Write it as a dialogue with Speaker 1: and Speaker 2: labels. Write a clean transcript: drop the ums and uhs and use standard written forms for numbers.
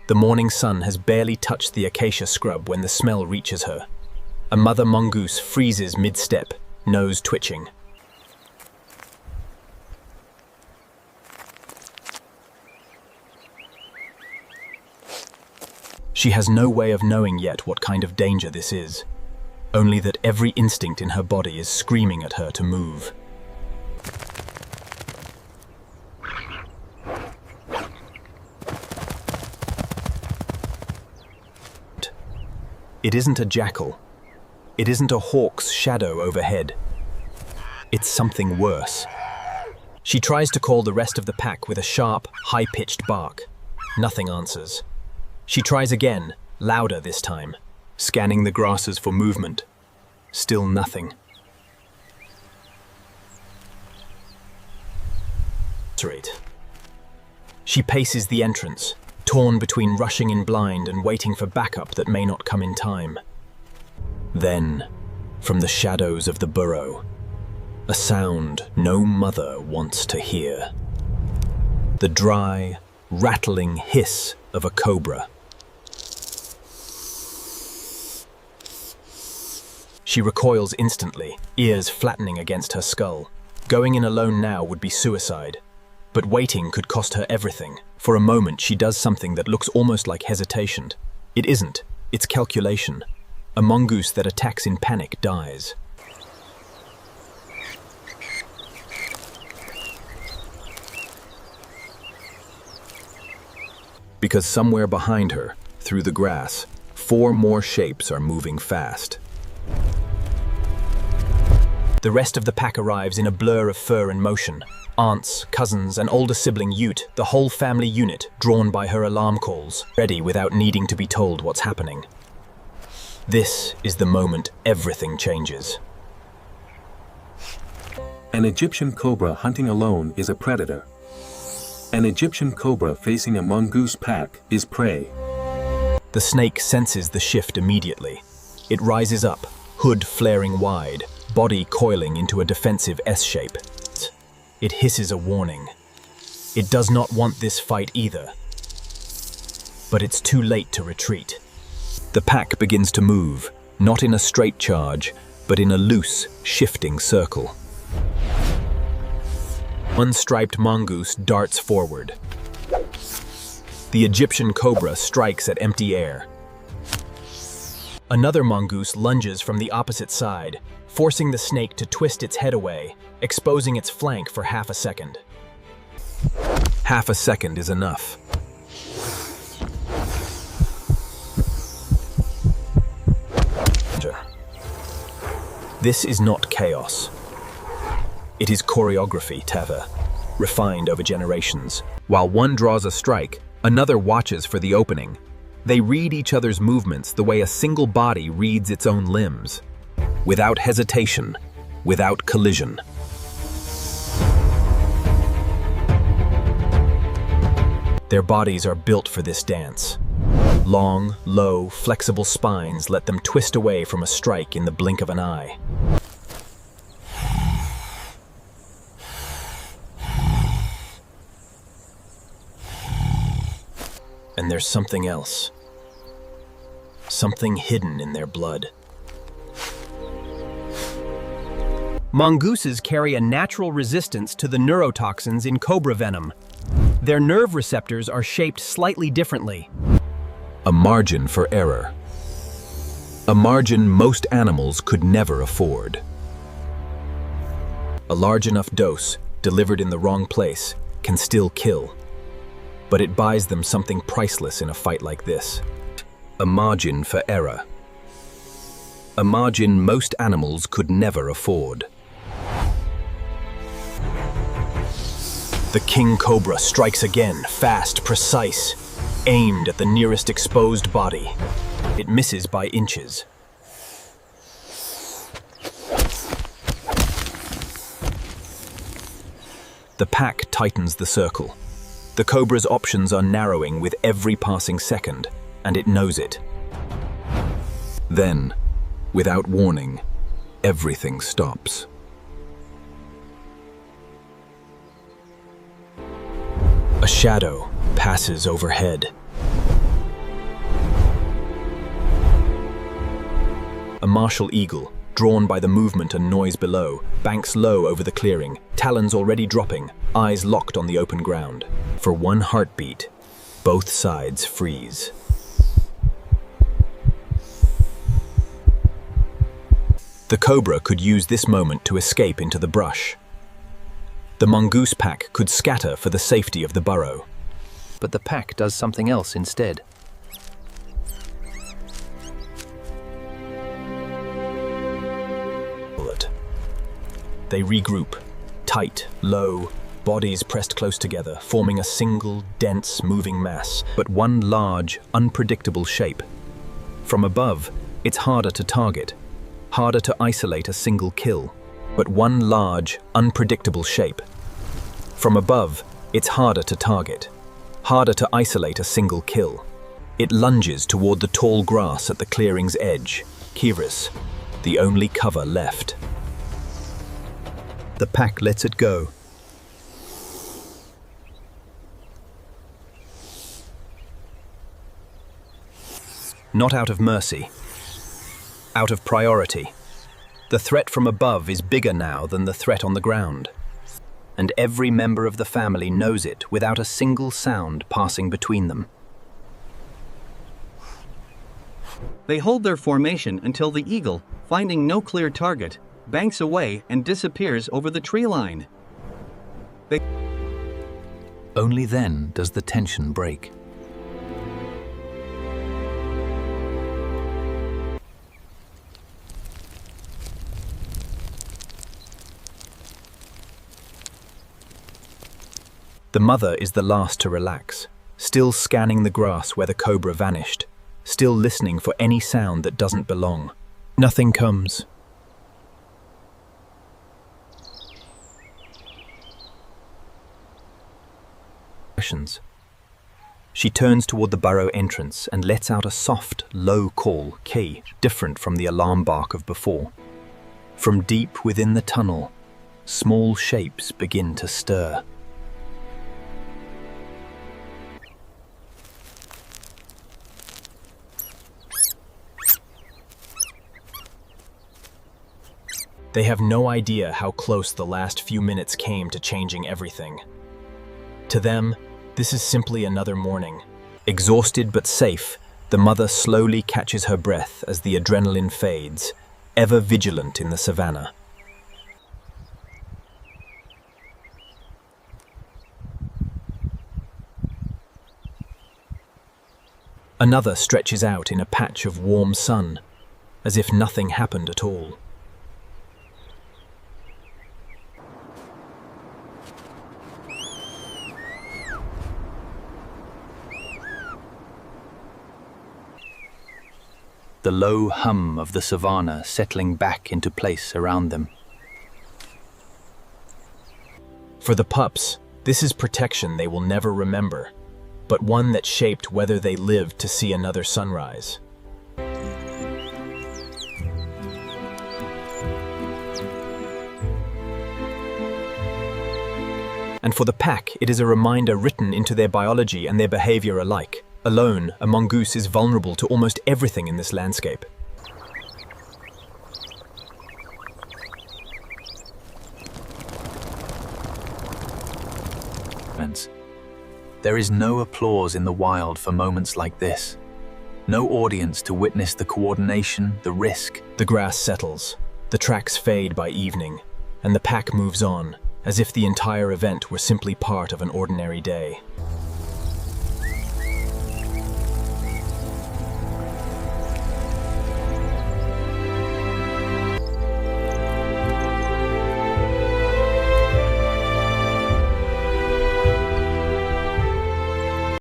Speaker 1: The morning sun has barely touched the acacia scrub when the smell reaches her. A mother mongoose freezes mid-step, nose twitching. She has no way of knowing yet what kind of danger this is, only that every instinct in her body is screaming at her to move. It isn't a jackal. It isn't a hawk's shadow overhead. It's something worse. She tries to call the rest of the pack with a sharp, high-pitched bark. Nothing answers. She tries again, louder this time, scanning the grasses for movement. Still nothing. She paces the entrance, torn between rushing in blind and waiting for backup that may not come in time. Then, from the shadows of the burrow, a sound no mother wants to hear. The dry, rattling hiss of a cobra. She recoils instantly, ears flattening against her skull. Going in alone now would be suicide. But waiting could cost her everything. For a moment, she does something that looks almost like hesitation. It isn't. It's calculation. A mongoose that attacks in panic dies. Because somewhere behind her, through the grass, 4 more shapes are moving fast. The rest of the pack arrives in a blur of fur and motion. Aunts, cousins, an older sibling Ute, the whole family unit, drawn by her alarm calls, ready without needing to be told what's happening. This is the moment everything changes.
Speaker 2: An Egyptian cobra hunting alone is a predator. An Egyptian cobra facing a mongoose pack is prey.
Speaker 1: The snake senses the shift immediately. It rises up, hood flaring wide, body coiling into a defensive S-shape. It hisses a warning. It does not want this fight either. But it's too late to retreat. The pack begins to move, not in a straight charge, but in a loose, shifting circle. One striped mongoose darts forward. The Egyptian cobra strikes at empty air. Another mongoose lunges from the opposite side, forcing the snake to twist its head away, exposing its flank for half a second. Half a second is enough. This is not chaos. It is choreography, Tava, refined over generations. While one draws a strike, another watches for the opening. They read each other's movements the way a single body reads its own limbs. Without hesitation, without collision. Their bodies are built for this dance. Long, low, flexible spines let them twist away from a strike in the blink of an eye. And there's something else. Something hidden in their blood.
Speaker 3: Mongooses carry a natural resistance to the neurotoxins in cobra venom. Their nerve receptors are shaped slightly differently.
Speaker 1: A margin for error. A margin most animals could never afford. A large enough dose, delivered in the wrong place, can still kill. But it buys them something priceless in a fight like this. A margin for error. A margin most animals could never afford. The king cobra strikes again, fast, precise, aimed at the nearest exposed body. It misses by inches. The pack tightens the circle. The cobra's options are narrowing with every passing second, and it knows it. Then, without warning, everything stops. A shadow passes overhead. martial eagle, drawn by the movement and noise below, banks low over the clearing, talons already dropping, eyes locked on the open ground. For one heartbeat, both sides freeze. The cobra could use this moment to escape into the brush. The mongoose pack could scatter for the safety of the burrow.
Speaker 3: But the pack does something else instead.
Speaker 1: They regroup, tight, low, bodies pressed close together, forming a single, dense, moving mass, but one large, unpredictable shape. From above, it's harder to target, harder to isolate a single kill, but one large, unpredictable shape. From above, it's harder to target, harder to isolate a single kill. It lunges toward the tall grass at the clearing's edge, Kiris, the only cover left. The pack lets it go. Not out of mercy, out of priority. The threat from above is bigger now than the threat on the ground. And every member of the family knows it without a single sound passing between them.
Speaker 4: They hold their formation until the eagle, finding no clear target, banks away and disappears over the tree line.
Speaker 1: Only then does the tension break. The mother is the last to relax, still scanning the grass where the cobra vanished, still listening for any sound that doesn't belong. Nothing comes. She turns toward the burrow entrance and lets out a soft, low call, key, different from the alarm bark of before. From deep within the tunnel, small shapes begin to stir. They have no idea how close the last few minutes came to changing everything. To them, this is simply another morning. Exhausted but safe, the mother slowly catches her breath as the adrenaline fades, ever vigilant in the savannah. Another stretches out in a patch of warm sun, as if nothing happened at all. The low hum of the savannah settling back into place around them. For the pups, this is protection they will never remember, but one that shaped whether they lived to see another sunrise. And for the pack, it is a reminder written into their biology and their behavior alike. Alone, a mongoose is vulnerable to almost everything in this landscape. There is no applause in the wild for moments like this. No audience to witness the coordination, the risk. The grass settles, the tracks fade by evening, and the pack moves on, as if the entire event were simply part of an ordinary day.